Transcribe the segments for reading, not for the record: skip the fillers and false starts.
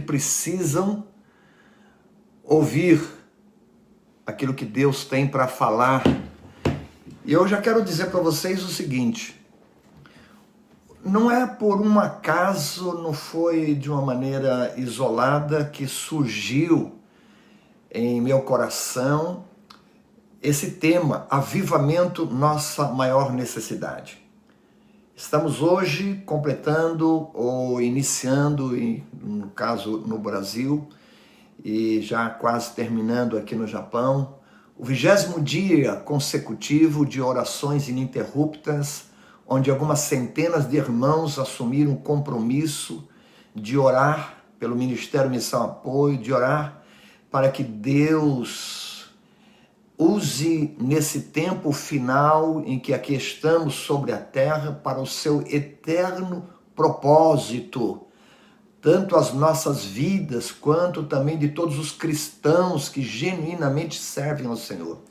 precisam ouvir aquilo que Deus tem para falar. E eu já quero dizer para vocês o seguinte: não é por um acaso, não foi de uma maneira isolada que surgiu em meu coração esse tema, avivamento, nossa maior necessidade. Estamos hoje completando ou iniciando, no caso no Brasil, e já quase terminando aqui no Japão, o 20º dia consecutivo de orações ininterruptas, onde algumas centenas de irmãos assumiram o compromisso de orar pelo Ministério Missão Apoio, de orar para que Deus use nesse tempo final em que aqui estamos sobre a terra para o seu eterno propósito, tanto as nossas vidas quanto também de todos os cristãos que genuinamente servem ao Senhor.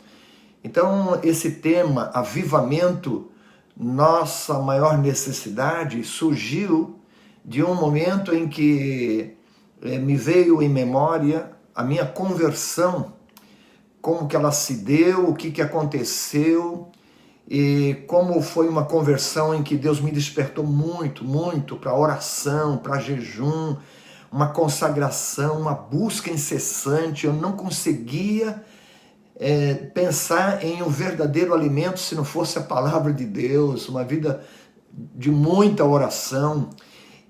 Então, esse tema, avivamento, nossa maior necessidade, surgiu de um momento em que me veio em memória a minha conversão, como que ela se deu, o que aconteceu, e como foi uma conversão em que Deus me despertou muito para oração, para jejum, uma consagração, uma busca incessante. Eu não conseguia pensar em um verdadeiro alimento se não fosse a palavra de Deus, uma vida de muita oração.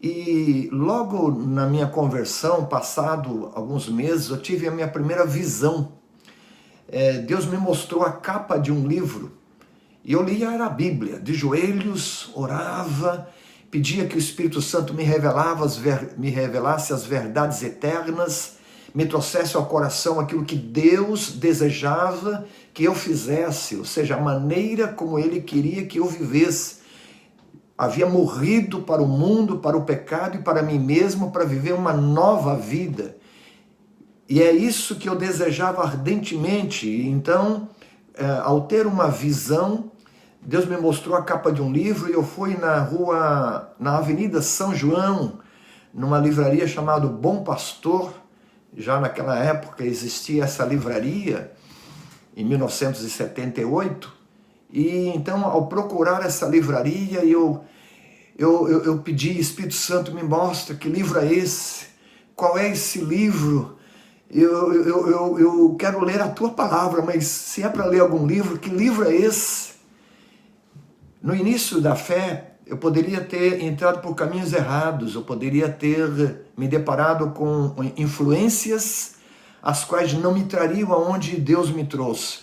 E logo na minha conversão, passado alguns meses, eu tive a minha primeira visão. Deus me mostrou a capa de um livro, e eu lia a Bíblia, de joelhos, orava, pedia que o Espírito Santo me revelasse as verdades eternas, me trouxesse ao coração aquilo que Deus desejava que eu fizesse, ou seja, a maneira como Ele queria que eu vivesse. Havia morrido para o mundo, para o pecado e para mim mesmo, para viver uma nova vida. E é isso que eu desejava ardentemente. Então, ao ter uma visão, Deus me mostrou a capa de um livro e eu fui na Avenida São João, numa livraria chamada Bom Pastor. Já naquela época existia essa livraria, em 1978. E então, ao procurar essa livraria, eu pedi: Espírito Santo, me mostra que livro é esse? Qual é esse livro? Eu quero ler a tua palavra, mas se é para ler algum livro, que livro é esse? No início da fé, eu poderia ter entrado por caminhos errados, eu poderia ter me deparado com influências as quais não me trariam aonde Deus me trouxe.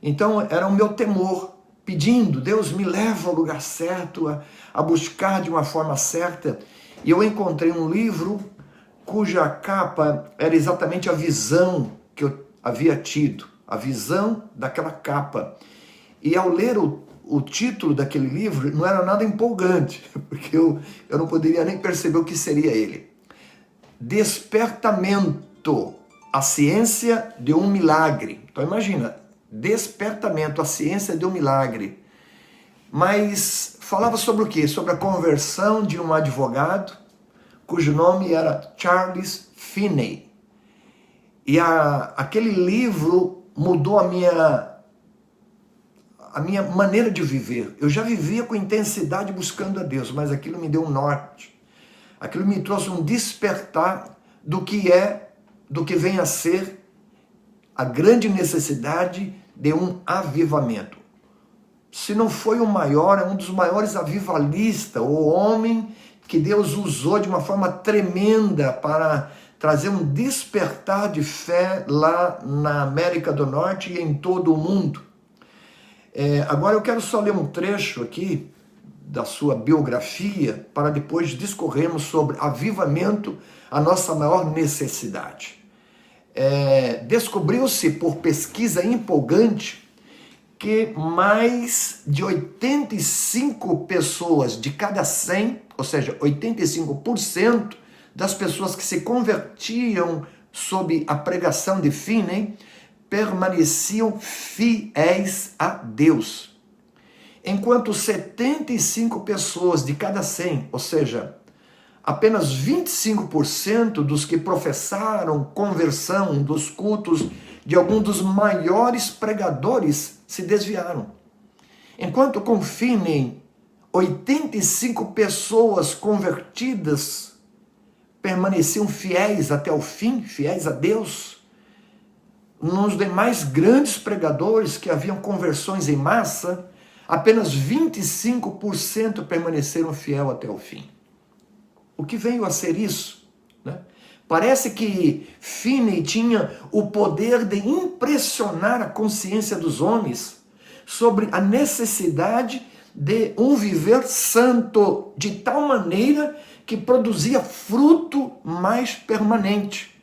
Então era o meu temor, pedindo: Deus, me leva ao lugar certo, a buscar de uma forma certa. E eu encontrei um livro cuja capa era exatamente a visão que eu havia tido, a visão daquela capa. E ao ler o título daquele livro, não era nada empolgante, porque eu não poderia nem perceber o que seria ele. Despertamento, a ciência de um milagre. Então imagina, despertamento, a ciência de um milagre. Mas falava sobre o quê? Sobre a conversão de um advogado, cujo nome era Charles Finney. E aquele livro mudou a minha maneira de viver. Eu já vivia com intensidade buscando a Deus, mas aquilo me deu um norte. Aquilo me trouxe um despertar do que vem a ser a grande necessidade de um avivamento. Se não foi o maior, é um dos maiores avivalistas, o homem que Deus usou de uma forma tremenda para trazer um despertar de fé lá na América do Norte e em todo o mundo. Agora eu quero só ler um trecho aqui da sua biografia para depois discorrermos sobre avivamento, a nossa maior necessidade. Descobriu-se por pesquisa empolgante que mais de 85 pessoas de cada 100, ou seja, 85% das pessoas que se convertiam sob a pregação de Finney permaneciam fiéis a Deus. Enquanto 75 pessoas de cada 100, ou seja, apenas 25% dos que professaram conversão dos cultos de algum dos maiores pregadores se desviaram. Enquanto com Finney, 85 pessoas convertidas permaneciam fiéis até o fim, fiéis a Deus. Nos demais grandes pregadores que haviam conversões em massa, apenas 25% permaneceram fiéis até o fim. O que veio a ser isso? Né? Parece que Finney tinha o poder de impressionar a consciência dos homens sobre a necessidade de um viver santo, de tal maneira que produzia fruto mais permanente.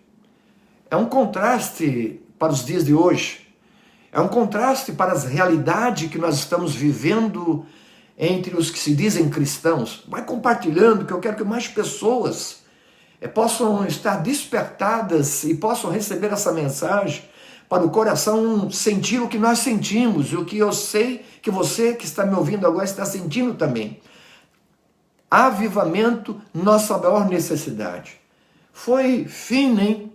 É um contraste para os dias de hoje. É um contraste para as realidades que nós estamos vivendo entre os que se dizem cristãos. Vai compartilhando, que eu quero que mais pessoas possam estar despertadas e possam receber essa mensagem para o coração sentir o que nós sentimos, e o que eu sei que você que está me ouvindo agora está sentindo também. Avivamento, nossa maior necessidade. Foi Finney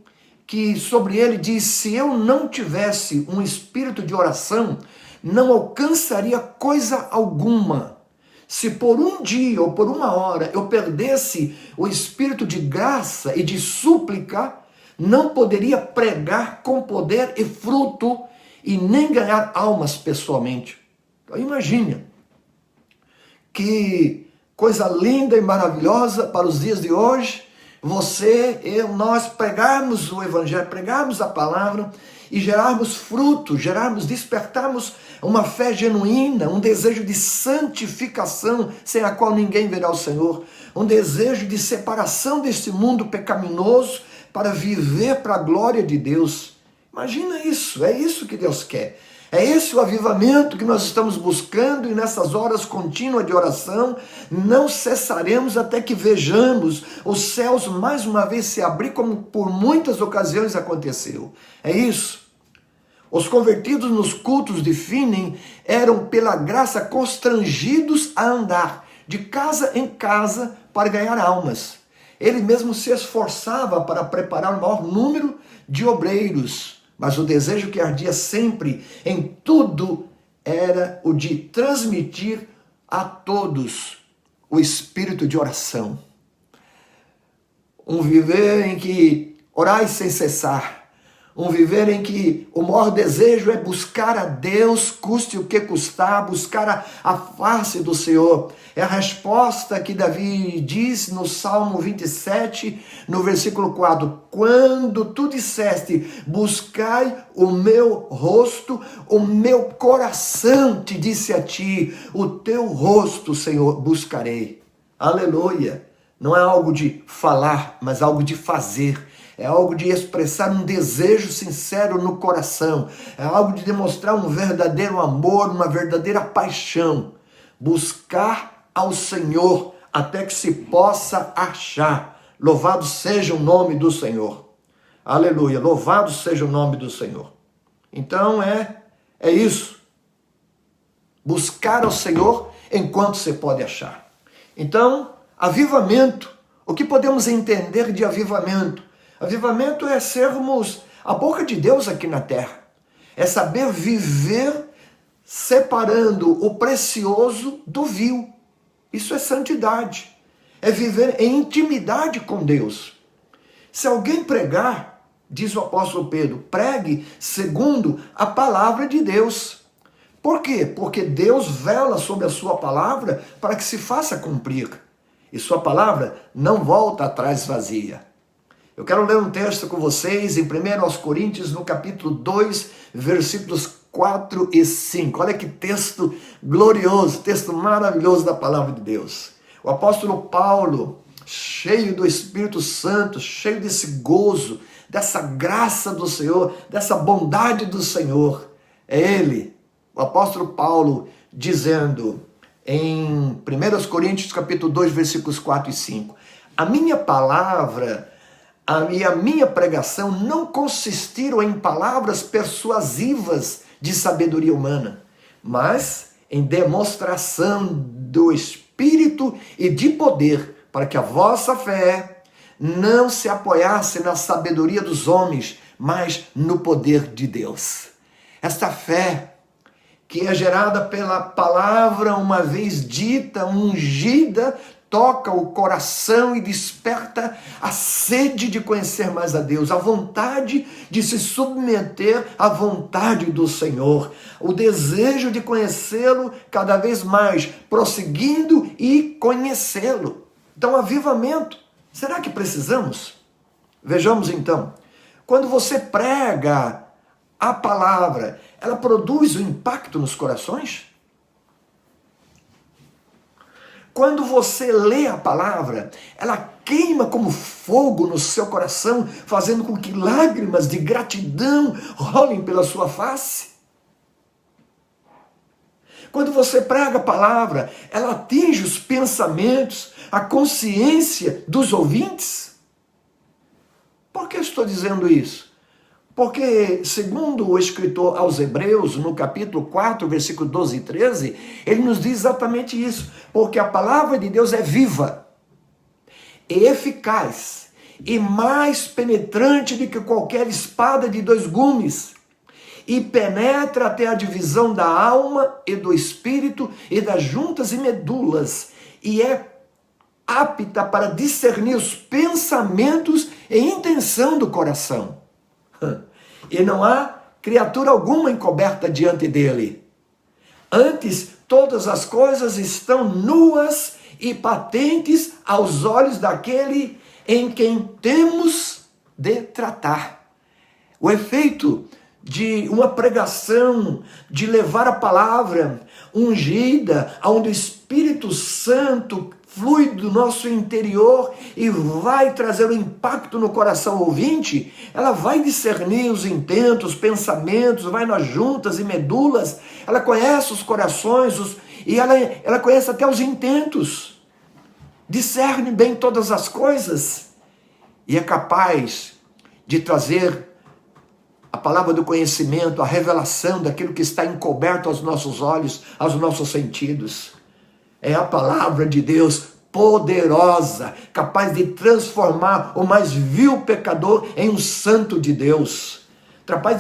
que sobre ele diz: se eu não tivesse um espírito de oração, não alcançaria coisa alguma. Se por um dia ou por uma hora eu perdesse o espírito de graça e de súplica, não poderia pregar com poder e fruto e nem ganhar almas pessoalmente. Então imagine que coisa linda e maravilhosa para os dias de hoje, você, eu, nós pregarmos o evangelho, pregarmos a palavra e gerarmos fruto, despertarmos uma fé genuína, um desejo de santificação, sem a qual ninguém verá o Senhor, um desejo de separação deste mundo pecaminoso para viver para a glória de Deus. Imagina isso, é isso que Deus quer. É esse o avivamento que nós estamos buscando, e nessas horas contínuas de oração, não cessaremos até que vejamos os céus mais uma vez se abrir, como por muitas ocasiões aconteceu. É isso. Os convertidos nos cultos de Finney eram, pela graça, constrangidos a andar de casa em casa para ganhar almas. Ele mesmo se esforçava para preparar o maior número de obreiros, mas o desejo que ardia sempre em tudo era o de transmitir a todos o espírito de oração. Um viver em que orais sem cessar. Um viver em que o maior desejo é buscar a Deus, custe o que custar, buscar a face do Senhor. É a resposta que Davi diz no Salmo 27, no versículo 4. Quando tu disseste, buscai o meu rosto, o meu coração te disse a ti, o teu rosto, Senhor, buscarei. Aleluia! Não é algo de falar, mas algo de fazer. É algo de expressar um desejo sincero no coração. É algo de demonstrar um verdadeiro amor, uma verdadeira paixão. Buscar ao Senhor até que se possa achar. Louvado seja o nome do Senhor. Aleluia, louvado seja o nome do Senhor. Então é isso. Buscar ao Senhor enquanto se pode achar. Então, avivamento. O que podemos entender de avivamento? Avivamento é sermos a boca de Deus aqui na terra. É saber viver separando o precioso do vil. Isso é santidade. É viver em intimidade com Deus. Se alguém pregar, diz o apóstolo Pedro, pregue segundo a palavra de Deus. Por quê? Porque Deus vela sobre a sua palavra para que se faça cumprir. E sua palavra não volta atrás vazia. Eu quero ler um texto com vocês em 1 Coríntios, no capítulo 2, versículos 4 e 5. Olha que texto glorioso, texto maravilhoso da palavra de Deus. O apóstolo Paulo, cheio do Espírito Santo, cheio desse gozo, dessa graça do Senhor, dessa bondade do Senhor. É ele, o apóstolo Paulo, dizendo em 1 Coríntios, capítulo 2, versículos 4 e 5. A minha palavra... E a minha pregação não consistiram em palavras persuasivas de sabedoria humana, mas em demonstração do Espírito e de poder, para que a vossa fé não se apoiasse na sabedoria dos homens, mas no poder de Deus. Esta fé que é gerada pela palavra uma vez dita, ungida, toca o coração e desperta a sede de conhecer mais a Deus, a vontade de se submeter à vontade do Senhor, o desejo de conhecê-lo cada vez mais, prosseguindo e conhecê-lo. Então, avivamento, será que precisamos? Vejamos então, quando você prega a palavra, ela produz um impacto nos corações? Quando você lê a palavra, ela queima como fogo no seu coração, fazendo com que lágrimas de gratidão rolem pela sua face. Quando você prega a palavra, ela atinge os pensamentos, a consciência dos ouvintes. Por que eu estou dizendo isso? Porque, segundo o escritor aos Hebreus, no capítulo 4, versículo 12 e 13, ele nos diz exatamente isso. Porque a palavra de Deus é viva, e eficaz, e mais penetrante do que qualquer espada de dois gumes, e penetra até a divisão da alma e do espírito, e das juntas e medulas, e é apta para discernir os pensamentos e intenção do coração. E não há criatura alguma encoberta diante dele. Antes, todas as coisas estão nuas e patentes aos olhos daquele em quem temos de tratar. O efeito de uma pregação, de levar a palavra ungida, onde o Espírito Santo flui do nosso interior e vai trazer um impacto no coração ouvinte, ela vai discernir os intentos, os pensamentos, vai nas juntas e medulas, ela conhece os corações e ela conhece até os intentos, discerne bem todas as coisas e é capaz de trazer a palavra do conhecimento, a revelação daquilo que está encoberto aos nossos olhos, aos nossos sentidos. É a palavra de Deus poderosa, capaz de transformar o mais vil pecador em um santo de Deus. Capaz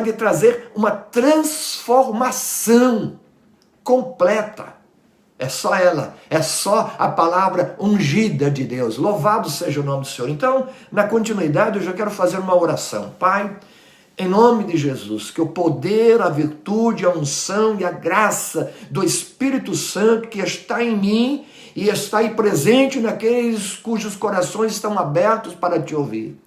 de trazer uma transformação completa. É só ela, é só a palavra ungida de Deus. Louvado seja o nome do Senhor. Então, na continuidade, eu já quero fazer uma oração. Pai, em nome de Jesus, que o poder, a virtude, a unção e a graça do Espírito Santo que está em mim e está aí presente naqueles cujos corações estão abertos para te ouvir.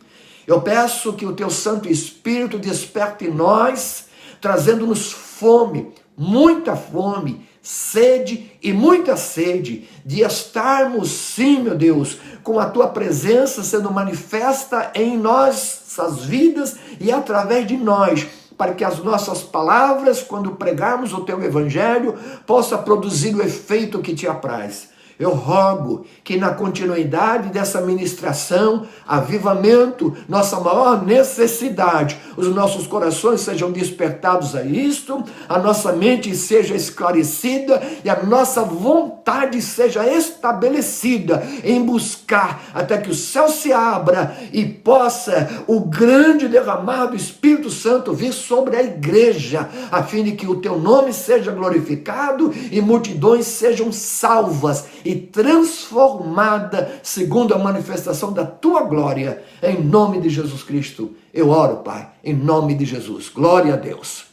Eu peço que o teu Santo Espírito desperte em nós, trazendo-nos fome, muita fome, sede e muita sede de estarmos, sim, meu Deus, com a tua presença sendo manifesta em nossas vidas e através de nós, para que as nossas palavras, quando pregarmos o teu evangelho, possa produzir o efeito que te apraz. Eu rogo que na continuidade dessa ministração, avivamento, nossa maior necessidade, os nossos corações sejam despertados a isto, a nossa mente seja esclarecida e a nossa vontade seja estabelecida em buscar até que o céu se abra e possa o grande derramar do Espírito Santo vir sobre a igreja, a fim de que o teu nome seja glorificado e multidões sejam salvas e transformada segundo a manifestação da tua glória, em nome de Jesus Cristo. Eu oro, Pai, em nome de Jesus. Glória a Deus.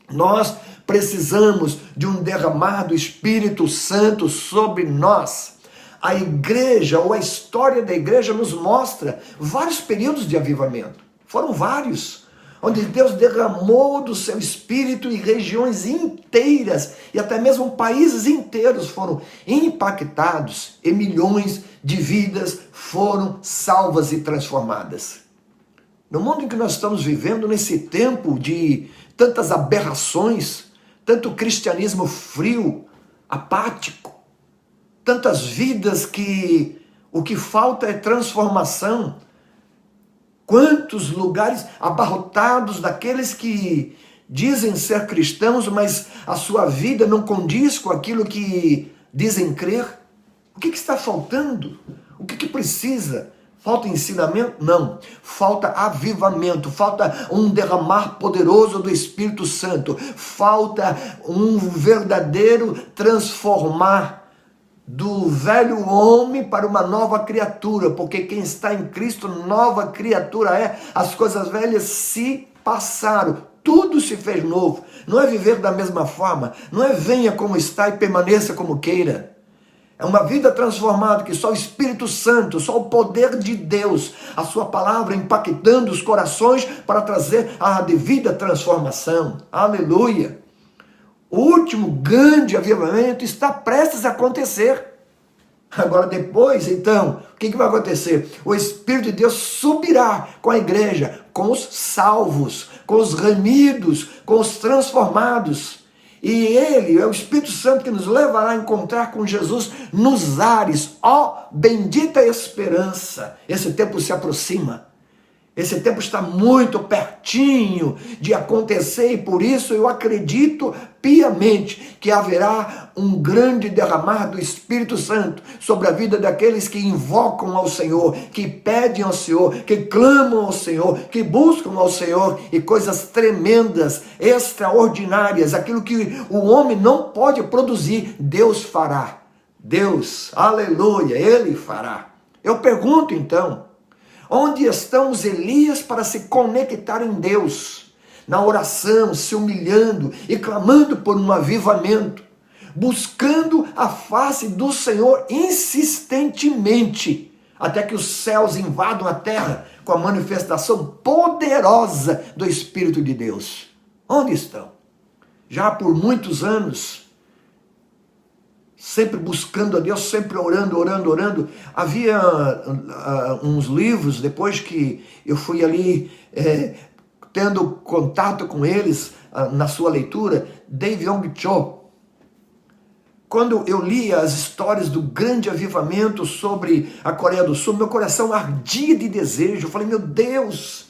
Nós precisamos de um derramar do Espírito Santo sobre nós. A igreja, ou a história da igreja, nos mostra vários períodos de avivamento. Foram vários, onde Deus derramou do seu Espírito e regiões inteiras e até mesmo países inteiros foram impactados e milhões de vidas foram salvas e transformadas. No mundo em que nós estamos vivendo, nesse tempo de tantas aberrações, tanto cristianismo frio, apático, tantas vidas que o que falta é transformação. Quantos lugares abarrotados daqueles que dizem ser cristãos, mas a sua vida não condiz com aquilo que dizem crer? O que está faltando? O que precisa? Falta ensinamento? Não. Falta avivamento, falta um derramar poderoso do Espírito Santo, falta um verdadeiro transformar do velho homem para uma nova criatura, porque quem está em Cristo, nova criatura é. As coisas velhas se passaram, tudo se fez novo. Não é viver da mesma forma, não é venha como está e permaneça como queira. É uma vida transformada que só o Espírito Santo, só o poder de Deus, a sua palavra impactando os corações para trazer a devida transformação. Aleluia! O último grande avivamento está prestes a acontecer. Agora depois, então, o que vai acontecer? O Espírito de Deus subirá com a igreja, com os salvos, com os remidos, com os transformados. E Ele é o Espírito Santo que nos levará a encontrar com Jesus nos ares. Ó, bendita esperança! Esse tempo se aproxima. Esse tempo está muito pertinho de acontecer e por isso eu acredito piamente que haverá um grande derramar do Espírito Santo sobre a vida daqueles que invocam ao Senhor, que pedem ao Senhor, que clamam ao Senhor, que buscam ao Senhor e coisas tremendas, extraordinárias, aquilo que o homem não pode produzir, Deus fará. Deus, aleluia, Ele fará. Eu pergunto então, onde estão os Elias para se conectar em Deus? Na oração, se humilhando e clamando por um avivamento, buscando a face do Senhor insistentemente, até que os céus invadam a terra com a manifestação poderosa do Espírito de Deus. Onde estão? Já por muitos anos, sempre buscando a Deus, sempre orando. Havia uns livros, depois que eu fui ali tendo contato com eles na sua leitura, Dave Yong Cho. Quando eu lia as histórias do grande avivamento sobre a Coreia do Sul, meu coração ardia de desejo. Eu falei, meu Deus,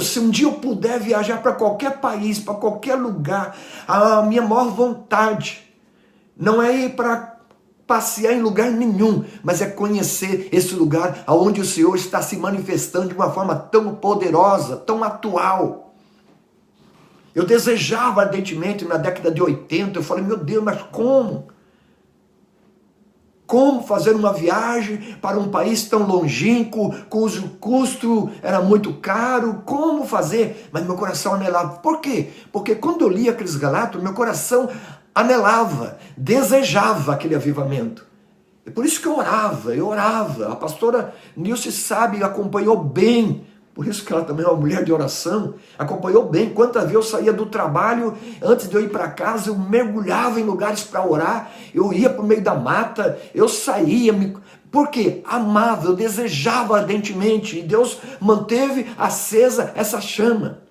se um dia eu puder viajar para qualquer país, para qualquer lugar, a minha maior vontade não é ir para passear em lugar nenhum, mas é conhecer esse lugar onde o Senhor está se manifestando de uma forma tão poderosa, tão atual. Eu desejava ardentemente na década de 80, eu falei, meu Deus, mas como? Como fazer uma viagem para um país tão longínquo, cujo custo era muito caro? Como fazer? Mas meu coração anelava. Por quê? Porque quando eu li aqueles Galatas, meu coração anelava, desejava aquele avivamento. É por isso que eu orava. A pastora Nilce sabe, acompanhou bem, por isso que ela também é uma mulher de oração, acompanhou bem. Quantas vezes eu saía do trabalho, antes de eu ir para casa, eu mergulhava em lugares para orar, eu ia para o meio da mata, eu saía, por quê? Amava, eu desejava ardentemente, e Deus manteve acesa essa chama.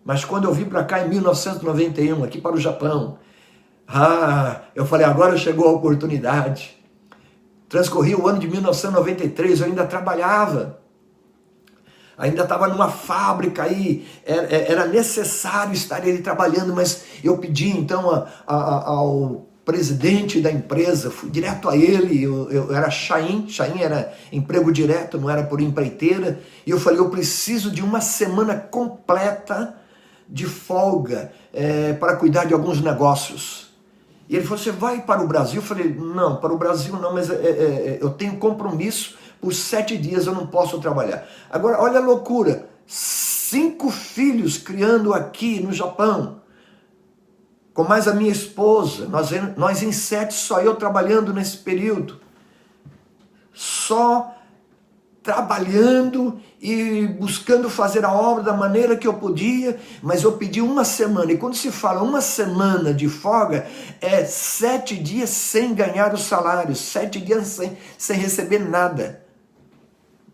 Mas quando eu vim para cá em 1991, aqui para o Japão, eu falei, agora chegou a oportunidade. Transcorri o ano de 1993, eu ainda trabalhava. Ainda estava numa fábrica aí, era necessário estar ali trabalhando, mas eu pedi então ao presidente da empresa, fui direto a ele, eu era Chain era emprego direto, não era por empreiteira, e eu falei, eu preciso de uma semana completa de folga para cuidar de alguns negócios. E ele falou, você vai para o Brasil? Eu falei, não, para o Brasil não, mas eu tenho compromisso, por 7 dias eu não posso trabalhar. Agora, olha a loucura, 5 filhos criando aqui no Japão, com mais a minha esposa, nós em 7, só eu trabalhando nesse período, só trabalhando e buscando fazer a obra da maneira que eu podia, mas eu pedi uma semana, e quando se fala uma semana de folga, é 7 dias sem ganhar o salário, 7 dias sem receber nada.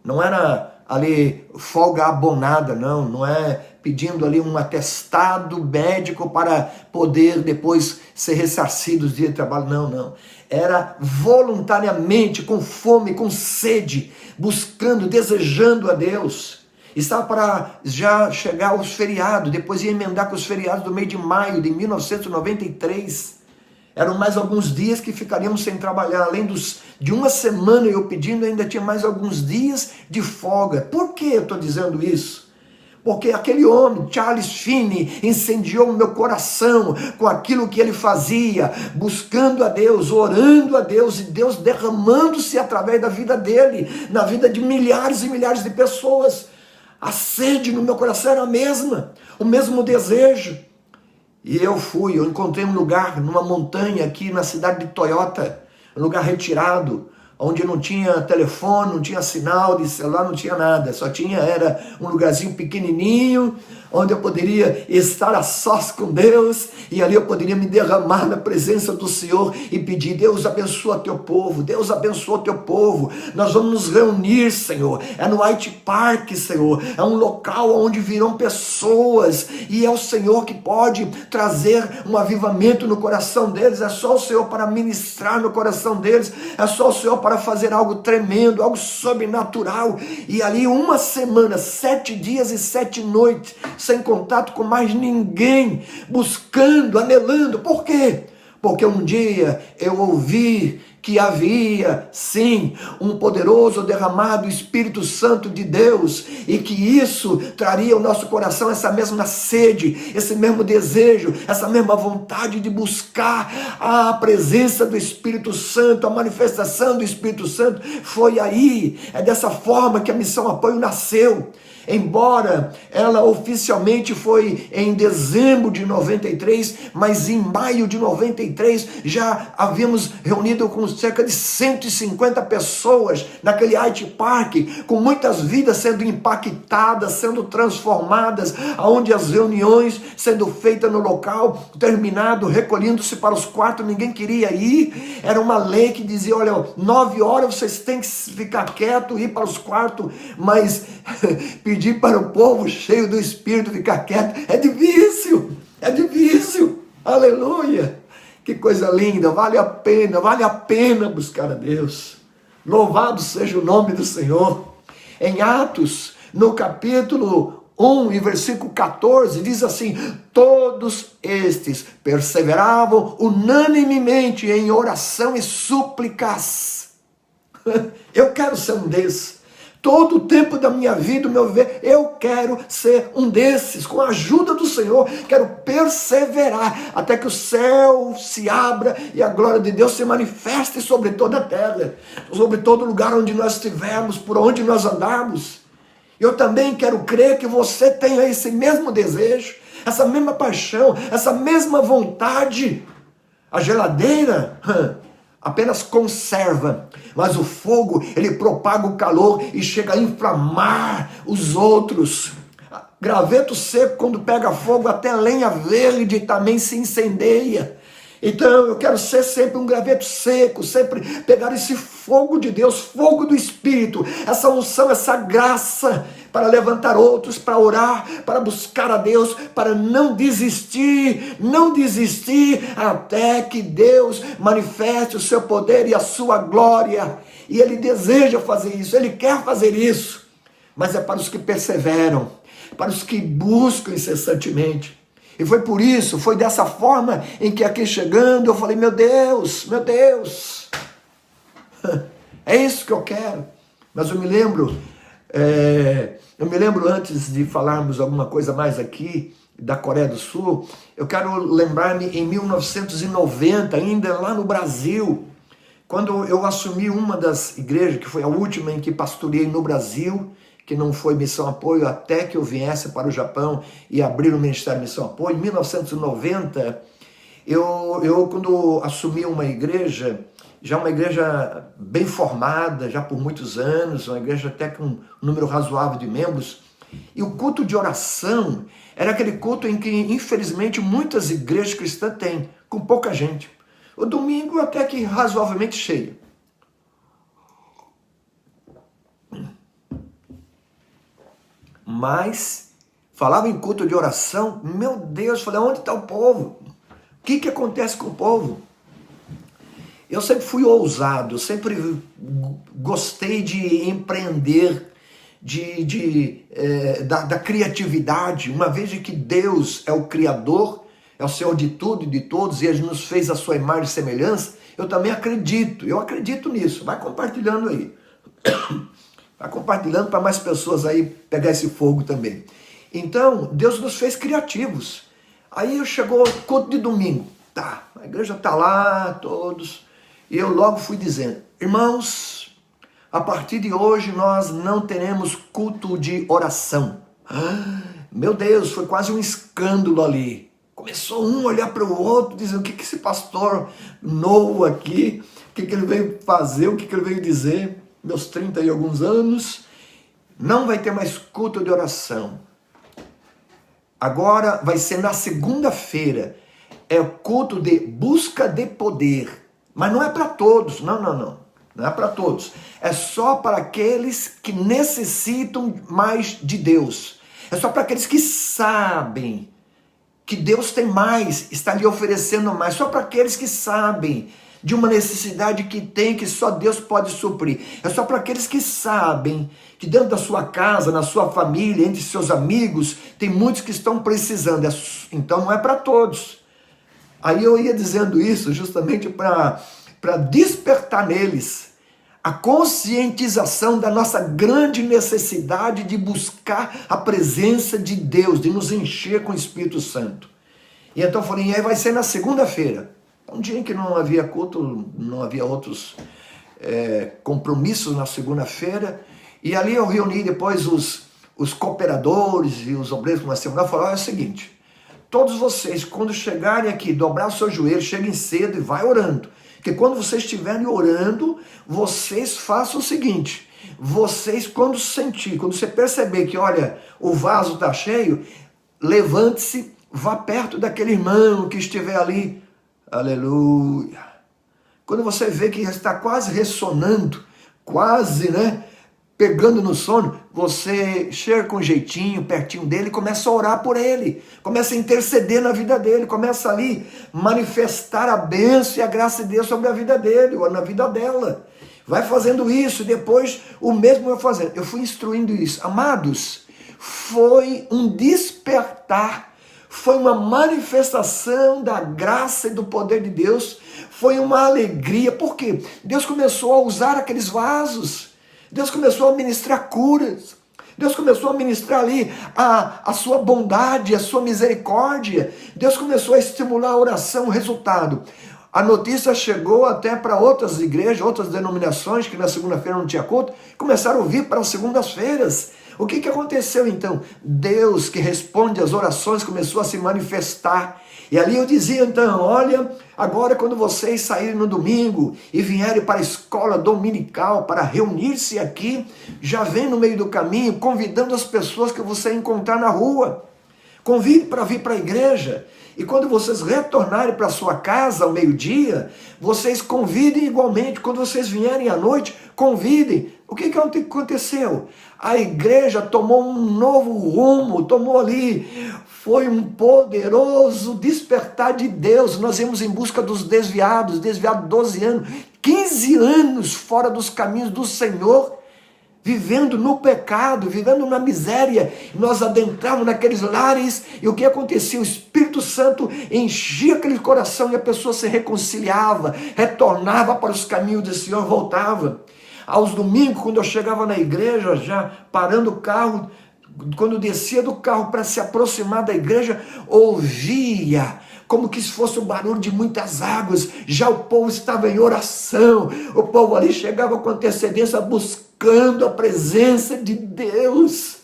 Não era ali folga abonada, não é pedindo ali um atestado médico para poder depois ser ressarcido os dias de trabalho, não. Era voluntariamente, com fome, com sede, buscando, desejando a Deus. Estava para já chegar aos feriados, depois ia emendar com os feriados do mês de maio de 1993. Eram mais alguns dias que ficaríamos sem trabalhar. Além de uma semana eu pedindo, ainda tinha mais alguns dias de folga. Por que eu estou dizendo isso? Porque aquele homem, Charles Finney, incendiou o meu coração com aquilo que ele fazia, buscando a Deus, orando a Deus, e Deus derramando-se através da vida dele, na vida de milhares e milhares de pessoas. A sede no meu coração era a mesma, o mesmo desejo. E eu encontrei um lugar numa montanha aqui na cidade de Toyota, um lugar retirado, onde não tinha telefone, não tinha sinal de celular, não tinha nada, era um lugarzinho pequenininho, onde eu poderia estar a sós com Deus, e ali eu poderia me derramar na presença do Senhor e pedir: Deus abençoa teu povo, Deus abençoa teu povo, nós vamos nos reunir, Senhor, é no White Park, Senhor, é um local onde virão pessoas, e é o Senhor que pode trazer um avivamento no coração deles, é só o Senhor para ministrar no coração deles, é só o Senhor para fazer algo tremendo, algo sobrenatural. E ali uma semana, 7 dias e 7 noites, sem contato com mais ninguém, buscando, anelando. Por quê? Porque um dia eu ouvi que havia, sim, um poderoso derramado Espírito Santo de Deus, e que isso traria ao nosso coração essa mesma sede, esse mesmo desejo, essa mesma vontade de buscar a presença do Espírito Santo, a manifestação do Espírito Santo. Foi aí, é dessa forma que a Missão Apoio nasceu. Embora ela oficialmente foi em dezembro de 93, mas em maio de 93 já havíamos reunido com cerca de 150 pessoas naquele White Park, com muitas vidas sendo impactadas, sendo transformadas, onde as reuniões sendo feitas no local, terminado, recolhendo-se para os quartos, ninguém queria ir. Era uma lei que dizia: olha, 9 horas vocês têm que ficar quieto, ir para os quartos, mas pedir para o povo cheio do Espírito ficar quieto é difícil, aleluia, que coisa linda, vale a pena buscar a Deus, louvado seja o nome do Senhor. Em Atos, no capítulo 1 e versículo 14, diz assim: todos estes perseveravam unanimemente em oração e súplicas. Eu quero ser um desses. Todo o tempo da minha vida, o meu viver, eu quero ser um desses. Com a ajuda do Senhor, quero perseverar até que o céu se abra e a glória de Deus se manifeste sobre toda a terra, sobre todo lugar onde nós estivermos, por onde nós andarmos. Eu também quero crer que você tenha esse mesmo desejo, essa mesma paixão, essa mesma vontade. A geladeira apenas conserva, mas o fogo, ele propaga o calor e chega a inflamar os outros. Graveto seco, quando pega fogo, até lenha verde também se incendeia. Então eu quero ser sempre um graveto seco, sempre pegar esse fogo de Deus, fogo do Espírito, essa unção, essa graça, para levantar outros, para orar, para buscar a Deus, para não desistir até que Deus manifeste o seu poder e a sua glória. E Ele deseja fazer isso, Ele quer fazer isso, mas é para os que perseveram, para os que buscam incessantemente. E foi por isso, foi dessa forma em que aqui chegando eu falei: meu Deus, é isso que eu quero. Mas eu me lembro antes de falarmos alguma coisa mais aqui da Coreia do Sul, eu quero lembrar-me em 1990, ainda lá no Brasil, quando eu assumi uma das igrejas, que foi a última em que pastoreei no Brasil, que não foi Missão Apoio, até que eu viesse para o Japão e abrir o Ministério Missão Apoio. Em 1990, eu quando assumi uma igreja, já uma igreja bem formada, já por muitos anos, uma igreja até com um número razoável de membros, e o culto de oração era aquele culto em que, infelizmente, muitas igrejas cristãs têm, com pouca gente. O domingo até que razoavelmente cheio. Mas falava em culto de oração, meu Deus, falei: onde está o povo? O que acontece com o povo? Eu sempre fui ousado, sempre gostei de empreender, da criatividade, uma vez que Deus é o Criador, é o Senhor de tudo e de todos, e Ele nos fez a sua imagem e semelhança, eu também acredito, eu acredito nisso. Vai compartilhando aí. Vai compartilhando para mais pessoas aí pegar esse fogo também. Então, Deus nos fez criativos. Aí chegou o culto de domingo. Tá, a igreja está lá, todos. E eu logo fui dizendo, irmãos, a partir de hoje nós não teremos culto de oração. Meu Deus, foi quase um escândalo ali. Começou um a olhar para o outro, dizendo, o que esse pastor novo aqui, o que ele veio fazer, o que ele veio dizer, meus 30 e alguns anos, não vai ter mais culto de oração. Agora vai ser na segunda-feira, é o culto de busca de poder, mas não é para todos, não é para todos, é só para aqueles que necessitam mais de Deus, é só para aqueles que sabem que Deus tem mais, está lhe oferecendo mais, só para aqueles que sabem de uma necessidade que tem, que só Deus pode suprir. É só para aqueles que sabem que dentro da sua casa, na sua família, entre seus amigos, tem muitos que estão precisando. Então não é para todos. Aí eu ia dizendo isso justamente para despertar neles a conscientização da nossa grande necessidade de buscar a presença de Deus, de nos encher com o Espírito Santo. E então eu falei, e aí vai ser na segunda-feira. Um dia em que não havia culto, não havia outros compromissos na segunda-feira. E ali eu reuni depois os cooperadores e os obreiros que nós temos lá e falaram, é o seguinte, todos vocês, quando chegarem aqui, dobrar o seu joelho, cheguem cedo e vai orando. Porque quando vocês estiverem orando, vocês façam o seguinte, vocês quando você perceber que, olha, o vaso está cheio, levante-se, vá perto daquele irmão que estiver ali, aleluia. Quando você vê que está quase ressonando, quase, pegando no sono, você chega com jeitinho, pertinho dele, começa a orar por ele, começa a interceder na vida dele, começa ali manifestar a bênção e a graça de Deus sobre a vida dele, ou na vida dela. Vai fazendo isso, depois o mesmo vai fazendo. Eu fui instruindo isso. Amados, foi um despertar, foi uma manifestação da graça e do poder de Deus, foi uma alegria, porque Deus começou a usar aqueles vasos, Deus começou a ministrar curas, Deus começou a ministrar ali a sua bondade, a sua misericórdia, Deus começou a estimular a oração, o resultado. A notícia chegou até para outras igrejas, outras denominações, que na segunda-feira não tinha culto, começaram a vir para as segundas-feiras. O que aconteceu então? Deus, que responde às orações, começou a se manifestar. E ali eu dizia então, olha, agora quando vocês saírem no domingo e vierem para a escola dominical, para reunir-se aqui, já vem no meio do caminho, convidando as pessoas que você encontrar na rua. Convide para vir para a igreja. E quando vocês retornarem para sua casa ao meio-dia, vocês convidem igualmente. Quando vocês vierem à noite, convidem. O que aconteceu? A igreja tomou um novo rumo, tomou ali, foi um poderoso despertar de Deus. Nós íamos em busca dos desviados 12 anos, 15 anos fora dos caminhos do Senhor, vivendo no pecado, vivendo na miséria. Nós adentrávamos naqueles lares e o que acontecia? O Espírito Santo enchia aquele coração e a pessoa se reconciliava, retornava para os caminhos do Senhor, voltava. Aos domingos, quando eu chegava na igreja, já parando o carro, quando eu descia do carro para se aproximar da igreja, ouvia como que se fosse o barulho de muitas águas, já o povo estava em oração, o povo ali chegava com antecedência buscando a presença de Deus.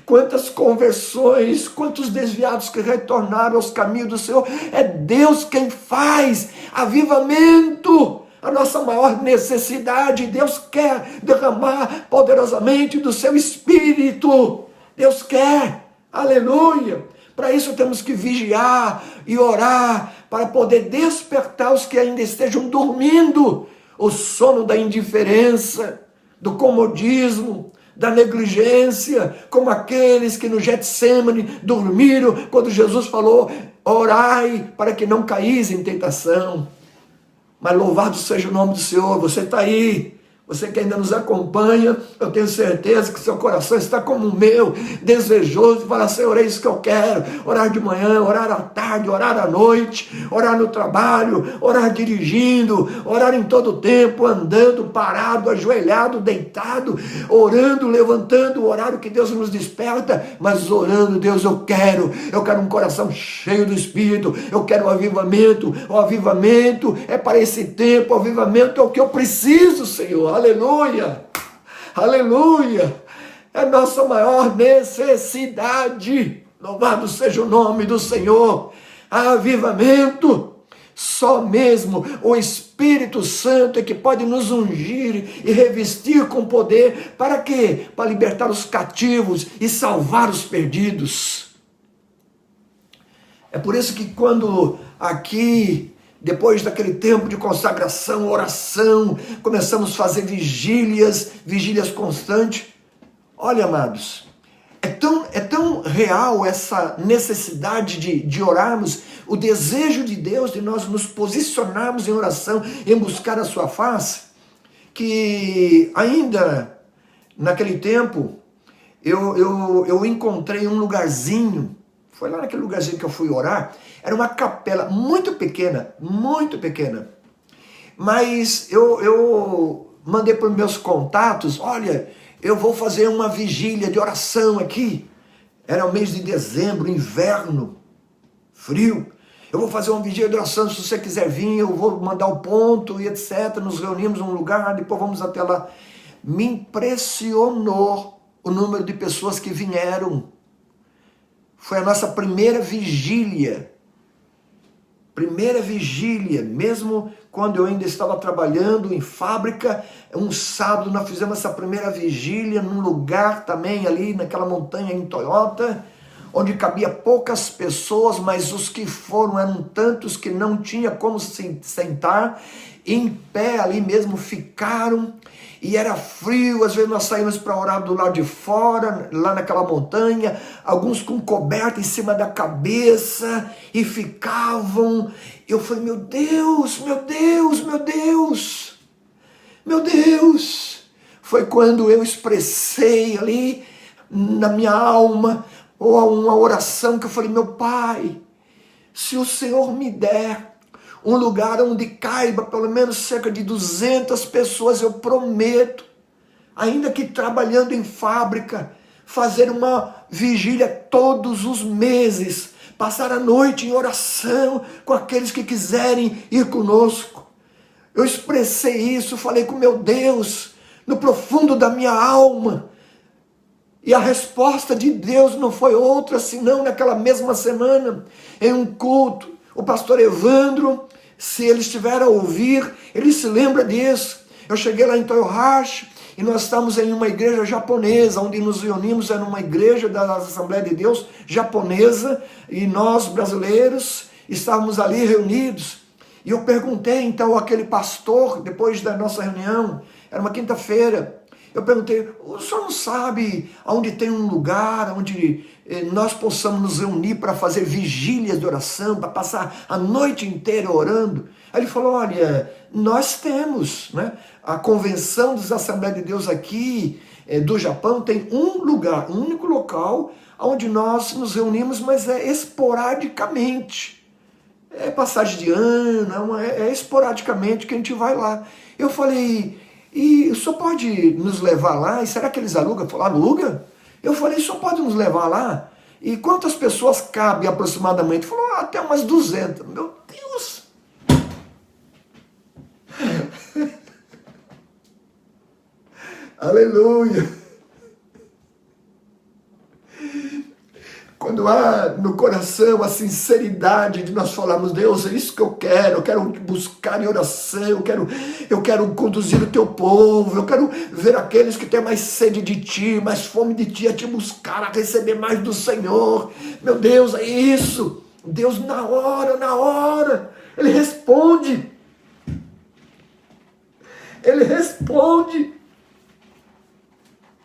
Quantas conversões, quantos desviados que retornaram aos caminhos do Senhor, é Deus quem faz avivamento. A nossa maior necessidade, Deus quer derramar poderosamente do seu Espírito, Deus quer, aleluia. Para isso temos que vigiar e orar, para poder despertar os que ainda estejam dormindo, o sono da indiferença, do comodismo, da negligência, como aqueles que no Getsêmani dormiram, quando Jesus falou, orai para que não caís em tentação. Mas louvado seja o nome do Senhor, você está aí, Você que ainda nos acompanha, eu tenho certeza que seu coração está como o meu, desejoso de falar, Senhor, é isso que eu quero. Orar de manhã, orar à tarde, orar à noite, orar no trabalho, orar dirigindo, orar em todo o tempo, andando, parado, ajoelhado, deitado, orando, levantando o horário que Deus nos desperta, mas orando, Deus, eu quero um coração cheio do Espírito, eu quero o avivamento é para esse tempo, o avivamento é o que eu preciso, Senhor. Aleluia, aleluia, é a nossa maior necessidade. Louvado seja o nome do Senhor. Avivamento, só mesmo o Espírito Santo é que pode nos ungir e revestir com poder. Para quê? Para libertar os cativos e salvar os perdidos. É por isso que quando aqui, depois daquele tempo de consagração, oração, começamos a fazer vigílias constantes. Olha, amados, é tão real essa necessidade de orarmos, o desejo de Deus de nós nos posicionarmos em oração, em buscar a sua face, que ainda naquele tempo eu encontrei um lugarzinho. Foi lá naquele lugarzinho que eu fui orar. Era uma capela muito pequena. Mas eu mandei para os meus contatos, olha, eu vou fazer uma vigília de oração aqui. Era o mês de dezembro, inverno, frio. Eu vou fazer uma vigília de oração, se você quiser vir, eu vou mandar o ponto e etc. Nos reunimos num lugar, depois vamos até lá. Me impressionou o número de pessoas que vieram. Foi a nossa primeira vigília, mesmo quando eu ainda estava trabalhando em fábrica. Um sábado nós fizemos essa primeira vigília num lugar também ali naquela montanha em Toyota, onde cabia poucas pessoas, mas os que foram eram tantos que não tinha como se sentar, em pé ali mesmo ficaram. E era frio, às vezes nós saímos para orar do lado de fora, lá naquela montanha, alguns com coberta em cima da cabeça, e ficavam. Eu falei, meu Deus. Foi quando eu expressei ali, na minha alma, uma oração que eu falei, meu Pai, se o Senhor me der um lugar onde caiba pelo menos cerca de 200 pessoas, eu prometo, ainda que trabalhando em fábrica, fazer uma vigília todos os meses, passar a noite em oração com aqueles que quiserem ir conosco. Eu expressei isso, falei com meu Deus, no profundo da minha alma, e a resposta de Deus não foi outra senão naquela mesma semana, em um culto, o pastor Evandro, se ele estiver a ouvir, ele se lembra disso. Eu cheguei lá em Toyohashi e nós estávamos em uma igreja japonesa, onde nos reunimos, era uma igreja da Assembleia de Deus japonesa, e nós brasileiros estávamos ali reunidos. E eu perguntei então àquele pastor, depois da nossa reunião, era uma quinta-feira, eu perguntei, o senhor não sabe onde tem um lugar onde nós possamos nos reunir para fazer vigílias de oração, para passar a noite inteira orando? Aí ele falou, olha, nós temos, né? A convenção dos Assembleias de Deus aqui do Japão tem um lugar, um único local, onde nós nos reunimos, mas é esporadicamente. É passagem de ano, é esporadicamente que a gente vai lá. Eu falei, e o senhor pode nos levar lá? E será que eles alugam? Ele falou, aluga? Eu falei, o senhor pode nos levar lá? E quantas pessoas cabem aproximadamente? Ele falou, até umas 200. Meu Deus! Aleluia! Quando há no coração a sinceridade de nós falarmos, Deus, é isso que eu quero buscar em oração, eu quero conduzir o teu povo, eu quero ver aqueles que têm mais sede de ti, mais fome de ti, a te buscar, a receber mais do Senhor. Meu Deus, é isso. Deus na hora, Ele responde. Ele responde.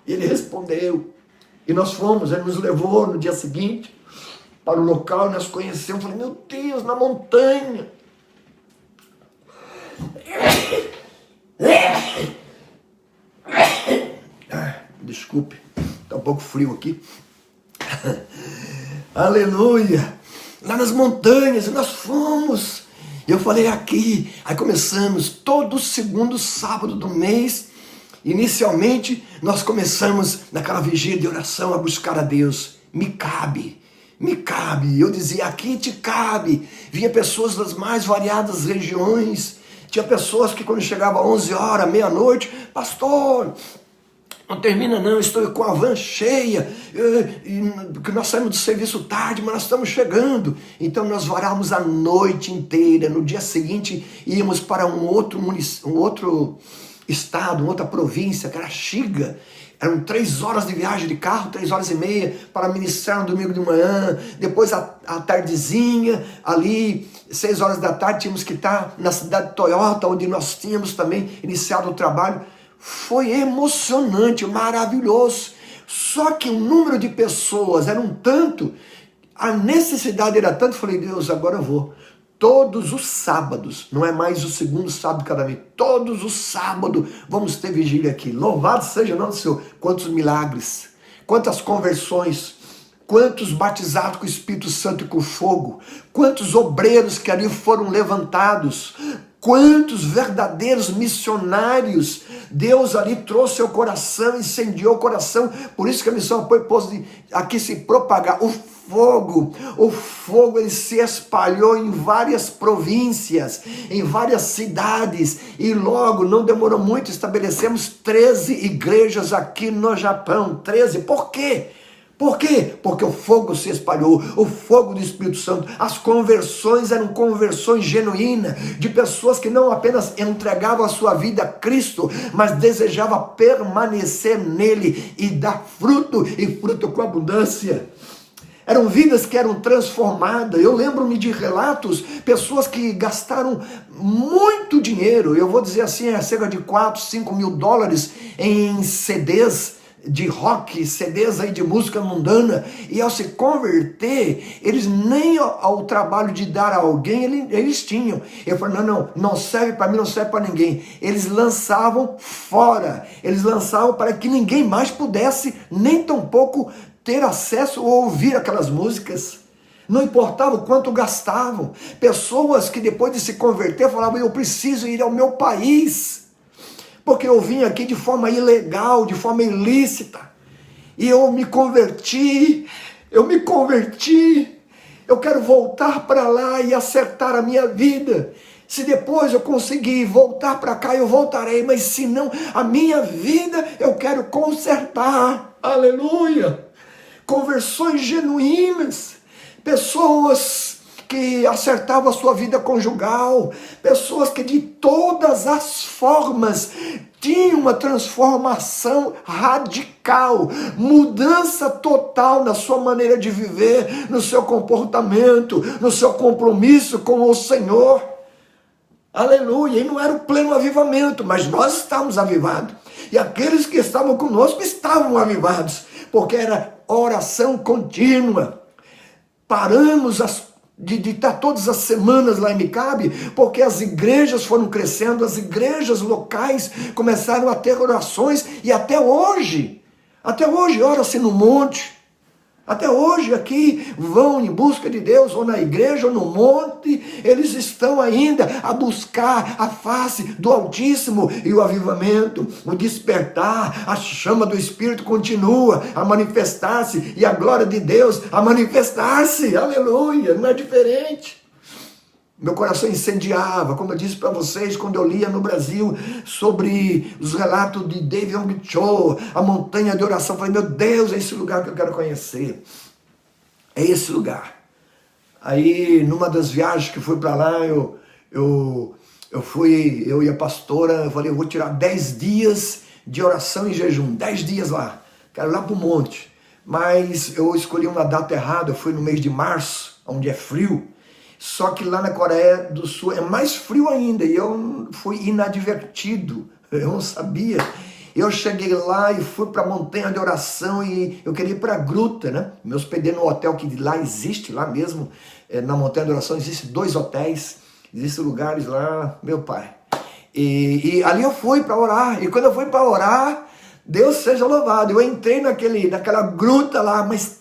E Ele respondeu. E nós fomos, ele nos levou no dia seguinte para o local, nós conhecemos, falei, meu Deus, na montanha. desculpe, está um pouco frio aqui. Aleluia! Lá nas montanhas, nós fomos. Eu falei aqui, aí começamos todo segundo sábado do mês. Inicialmente, nós começamos naquela vigília de oração a buscar a Deus. Me cabe. Eu dizia, aqui te cabe. Vinha pessoas das mais variadas regiões. Tinha pessoas que quando chegava 11 horas, meia-noite, pastor, não termina não, estou com a van cheia, porque nós saímos do serviço tarde, mas nós estamos chegando. Então nós varávamos a noite inteira. No dia seguinte íamos para um outro estado, uma outra província, que era Xiga. Eram 3 horas de viagem de carro, 3 horas e meia, para ministrar no domingo de manhã. Depois a tardezinha, ali, 6 horas da tarde, tínhamos que estar na cidade de Toyota, onde nós tínhamos também iniciado o trabalho. Foi emocionante, maravilhoso. Só que o número de pessoas era um tanto, a necessidade era tanto, falei, Deus, agora eu vou. Todos os sábados, não é mais o segundo sábado de cada mês, todos os sábados vamos ter vigília aqui. Louvado seja o nome do Senhor. Quantos milagres, quantas conversões, quantos batizados com o Espírito Santo e com fogo, quantos obreiros que ali foram levantados, quantos verdadeiros missionários Deus ali trouxe ao coração, incendiou o coração. Por isso que a missão foi posta aqui se propagar. O fogo ele se espalhou em várias províncias, em várias cidades, e logo, não demorou muito, estabelecemos 13 igrejas aqui no Japão. 13, por quê? Por quê? Porque o fogo se espalhou, o fogo do Espírito Santo. As conversões eram conversões genuínas, de pessoas que não apenas entregavam a sua vida a Cristo, mas desejavam permanecer nele e dar fruto, e fruto com abundância. Eram vidas que eram transformadas. Eu lembro-me de relatos, pessoas que gastaram muito dinheiro, eu vou dizer assim, cerca de 4, 5 mil dólares em CDs de rock, CDs aí de música mundana, e ao se converter, eles nem ao trabalho de dar a alguém, eles tinham. Eu falei, não serve para mim, não serve para ninguém. Eles lançavam fora, eles lançavam para que ninguém mais pudesse, nem tampouco ter acesso ou ouvir aquelas músicas. Não importava o quanto gastavam. Pessoas que depois de se converter falavam, eu preciso ir ao meu país, porque eu vim aqui de forma ilegal, de forma ilícita, e eu me converti, eu quero voltar para lá e acertar a minha vida. Se depois eu conseguir voltar para cá, eu voltarei, mas se não, a minha vida eu quero consertar. Aleluia! Conversões genuínas, pessoas que acertavam a sua vida conjugal, pessoas que de todas as formas tinham uma transformação radical, mudança total na sua maneira de viver, no seu comportamento, no seu compromisso com o Senhor. Aleluia! E não era o pleno avivamento, mas nós estávamos avivados. E aqueles que estavam conosco estavam avivados, porque era oração contínua. Paramos de estar todas as semanas lá em Micabe, porque as igrejas foram crescendo, as igrejas locais começaram a ter orações, e até hoje ora-se no monte. Até hoje aqui vão em busca de Deus, ou na igreja, ou no monte, eles estão ainda a buscar a face do Altíssimo, e o avivamento, o despertar, a chama do Espírito continua a manifestar-se, e a glória de Deus a manifestar-se. Aleluia, não é diferente. Meu coração incendiava, como eu disse para vocês, quando eu lia no Brasil sobre os relatos de David Yong Cho, a montanha de oração. Eu falei, meu Deus, é esse lugar que eu quero conhecer. É esse lugar. Aí, numa das viagens que fui para lá, eu e a pastora, eu falei, eu vou tirar 10 dias de oração e jejum, 10 dias lá. Quero ir lá para o monte. Mas eu escolhi uma data errada, eu fui no mês de março, onde é frio. Só que lá na Coreia do Sul é mais frio ainda, e eu fui inadvertido, eu não sabia. Eu cheguei lá e fui para a montanha de oração, e eu queria ir para a gruta, né? Me hospedei no hotel que lá existe, lá mesmo, na montanha de oração, existem 2 hotéis, existem lugares lá, meu pai. E ali eu fui para orar, e quando eu fui para orar, Deus seja louvado. Eu entrei naquela gruta lá, mas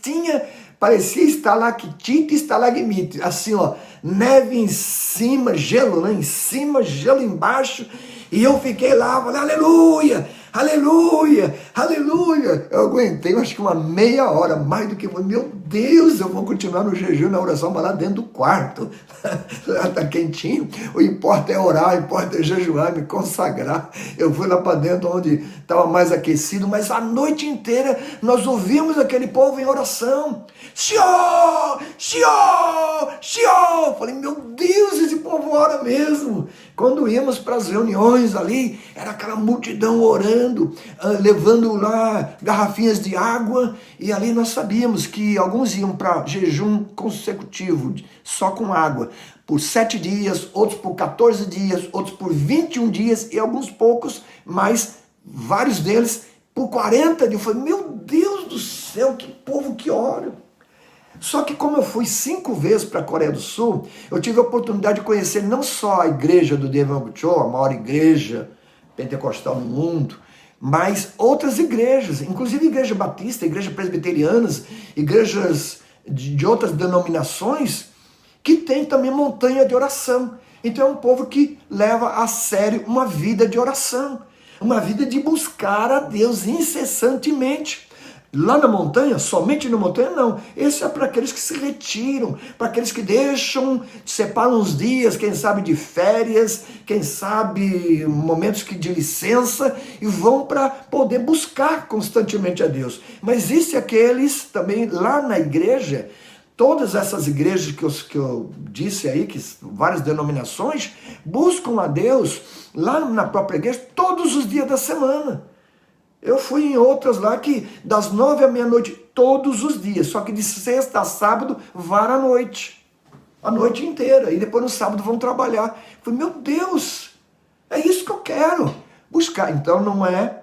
parecia estalactite e estalagmite, assim ó, neve em cima, gelo lá em cima, gelo embaixo, e eu fiquei lá, falei, aleluia, aleluia, aleluia. Eu aguentei, acho que uma meia hora, mais do que, meu Deus, eu vou continuar no jejum, na oração, mas lá dentro do quarto, lá tá quentinho, o importa é orar, o importa é jejuar, me consagrar. Eu fui lá para dentro onde estava mais aquecido, mas a noite inteira nós ouvimos aquele povo em oração, Senhor, Senhor, Senhor. Falei, meu Deus, esse povo ora mesmo. Quando íamos para as reuniões ali, era aquela multidão orando, levando lá garrafinhas de água, e ali nós sabíamos que alguns iam para jejum consecutivo, só com água, por 7 dias, outros por 14 dias, outros por 21 dias, e alguns poucos, mas vários deles por 40 dias. Eu falei, meu Deus do céu, que povo que ora. Só que como eu fui 5 vezes para a Coreia do Sul, eu tive a oportunidade de conhecer não só a igreja do Daejeon, a maior igreja pentecostal no mundo, mas outras igrejas, inclusive igreja batista, igrejas presbiterianas, igrejas de outras denominações, que tem também montanha de oração. Então é um povo que leva a sério uma vida de oração, uma vida de buscar a Deus incessantemente. Lá na montanha, somente na montanha, não. Esse é para aqueles que se retiram, para aqueles que separam uns dias, quem sabe de férias, quem sabe momentos de licença, e vão para poder buscar constantemente a Deus. Mas existem aqueles também lá na igreja, todas essas igrejas que eu disse aí, que várias denominações, buscam a Deus lá na própria igreja todos os dias da semana. Eu fui em outras lá que das 9 à meia-noite, todos os dias, só que de sexta a sábado, vara à noite, a noite inteira, e depois no sábado vão trabalhar. Eu falei, meu Deus, é isso que eu quero, buscar. Então não é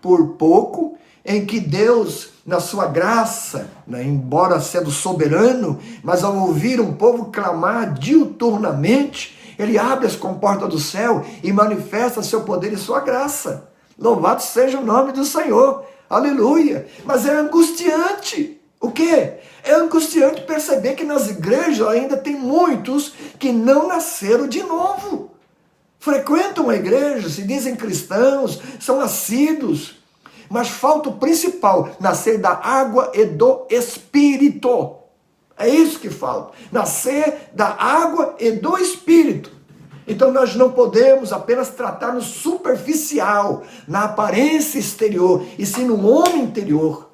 por pouco em que Deus, na sua graça, né, embora sendo soberano, mas ao ouvir um povo clamar diuturnamente, ele abre as comportas do céu e manifesta seu poder e sua graça. Louvado seja o nome do Senhor, aleluia. Mas é angustiante. O quê? É angustiante perceber que nas igrejas ainda tem muitos que não nasceram de novo. Frequentam a igreja, se dizem cristãos, são assíduos, mas falta o principal, nascer da água e do Espírito. É isso que falta, nascer da água e do Espírito. Então nós não podemos apenas tratar no superficial, na aparência exterior, e sim no homem interior.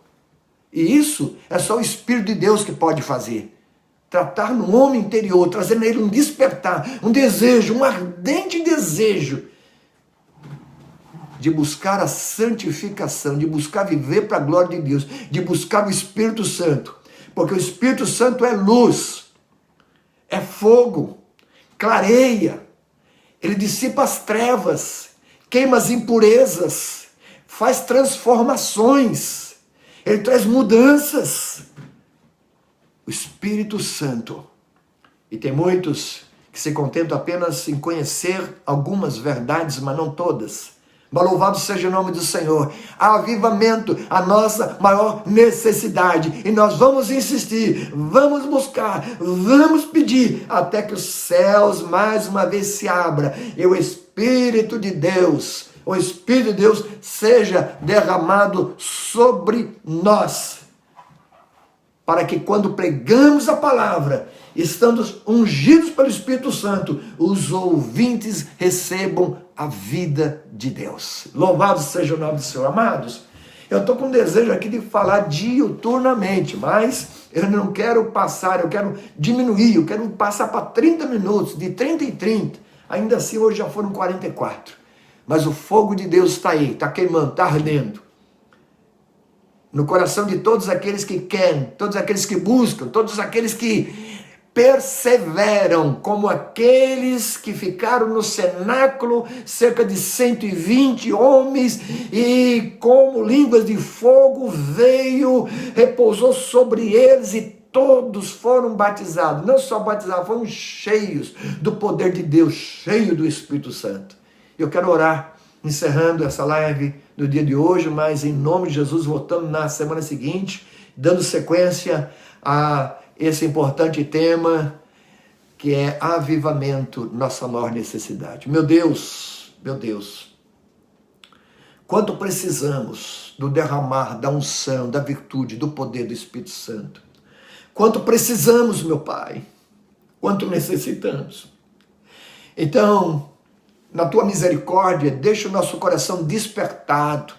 E isso é só o Espírito de Deus que pode fazer. Tratar no homem interior, trazer nele um despertar, um desejo, um ardente desejo de buscar a santificação, de buscar viver para a glória de Deus, de buscar o Espírito Santo. Porque o Espírito Santo é luz, é fogo, clareia. Ele dissipa as trevas, queima as impurezas, faz transformações, ele traz mudanças. O Espírito Santo. E tem muitos que se contentam apenas em conhecer algumas verdades, mas não todas. Mas louvado seja o nome do Senhor. Avivamento, a nossa maior necessidade. E nós vamos insistir, vamos buscar, vamos pedir, até que os céus mais uma vez se abram. E o Espírito de Deus, o Espírito de Deus seja derramado sobre nós. Para que quando pregamos a palavra, estando ungidos pelo Espírito Santo, os ouvintes recebam a vida de Deus. Louvado seja o nome do Senhor. Amados, eu estou com desejo aqui de falar diuturnamente, mas eu não quero passar, eu quero diminuir, eu quero passar para 30 minutos, de 30 em 30. Ainda assim, hoje já foram 44. Mas o fogo de Deus está aí, está queimando, está ardendo. No coração de todos aqueles que querem, todos aqueles que buscam, todos aqueles que perseveram, como aqueles que ficaram no cenáculo, cerca de 120 homens, e como línguas de fogo veio, repousou sobre eles, e todos foram batizados. Não só batizados, foram cheios do poder de Deus, cheios do Espírito Santo. Eu quero orar, encerrando essa live no dia de hoje, mas em nome de Jesus, voltando na semana seguinte, dando sequência a esse importante tema, que é avivamento, nossa maior necessidade. Meu Deus, quanto precisamos do derramar da unção, da virtude, do poder do Espírito Santo. Quanto precisamos, meu Pai, quanto necessitamos. Então, na Tua misericórdia, deixa o nosso coração despertado.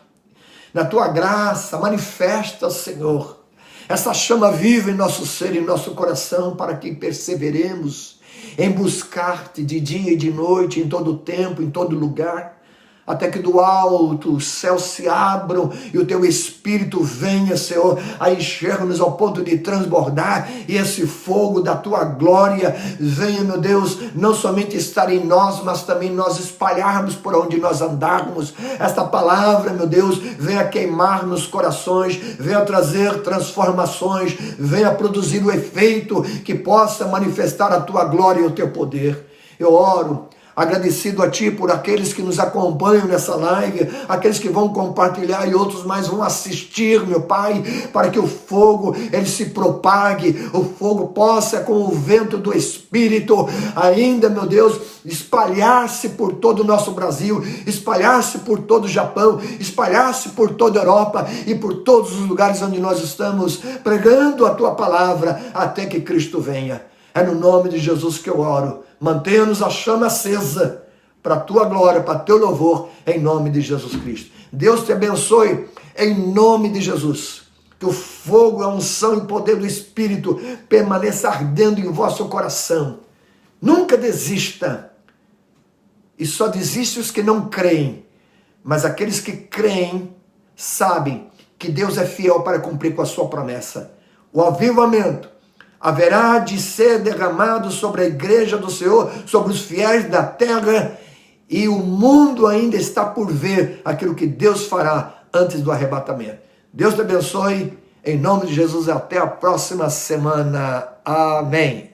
Na Tua graça, manifesta, Senhor, essa chama viva em nosso ser, em nosso coração, para que perseveremos em buscar-te de dia e de noite, em todo tempo, em todo lugar, até que do alto os céus se abram e o Teu Espírito venha, Senhor, a encher-nos ao ponto de transbordar, e esse fogo da Tua glória venha, meu Deus, não somente estar em nós, mas também nós espalharmos por onde nós andarmos. Esta palavra, meu Deus, venha queimar nos corações, venha trazer transformações, venha produzir o efeito que possa manifestar a Tua glória e o Teu poder. Eu oro agradecido a Ti por aqueles que nos acompanham nessa live, aqueles que vão compartilhar e outros mais vão assistir, meu Pai, para que o fogo, ele se propague, o fogo possa, com o vento do Espírito, ainda, meu Deus, espalhar-se por todo o nosso Brasil, espalhar-se por todo o Japão, espalhar-se por toda a Europa e por todos os lugares onde nós estamos pregando a Tua palavra até que Cristo venha. É no nome de Jesus que eu oro. Mantenha-nos a chama acesa para a Tua glória, para Teu louvor, em nome de Jesus Cristo. Deus te abençoe em nome de Jesus. Que o fogo, a unção e o poder do Espírito permaneça ardendo em vosso coração. Nunca desista. E só desistem os que não creem. Mas aqueles que creem sabem que Deus é fiel para cumprir com a sua promessa. O avivamento haverá de ser derramado sobre a igreja do Senhor, sobre os fiéis da terra, e o mundo ainda está por ver aquilo que Deus fará antes do arrebatamento. Deus te abençoe, em nome de Jesus, até a próxima semana. Amém.